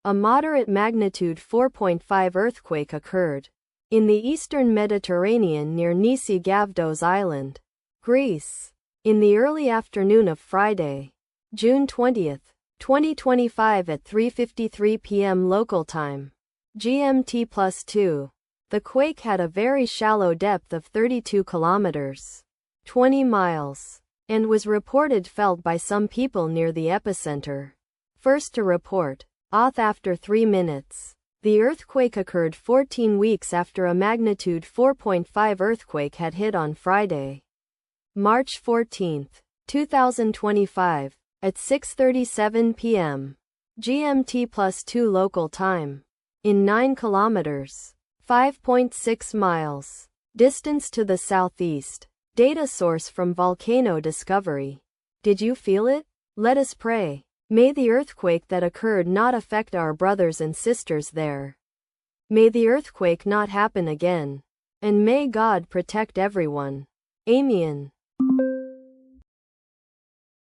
A moderate magnitude 4.5 earthquake occurred in the eastern Mediterranean near Nisi, Gavdos Island, Greece, in the early afternoon of Friday, June 20, 2025 at 3:53 p.m. local time, GMT+2. The quake had a very shallow depth of 32 kilometers, 20 miles, and was reported felt by some people near the epicenter. First to report, auth after 3 minutes. The earthquake occurred 14 weeks after a magnitude 4.5 earthquake had hit on Friday, March 14, 2025, at 6:37 p.m. GMT+2 local time, in 9 kilometers, 5.6 miles, distance to the southeast. Data source from Volcano Discovery. Did you feel it? Let us pray. May the earthquake that occurred not affect our brothers and sisters there. May the earthquake not happen again. And may God protect everyone. Amen.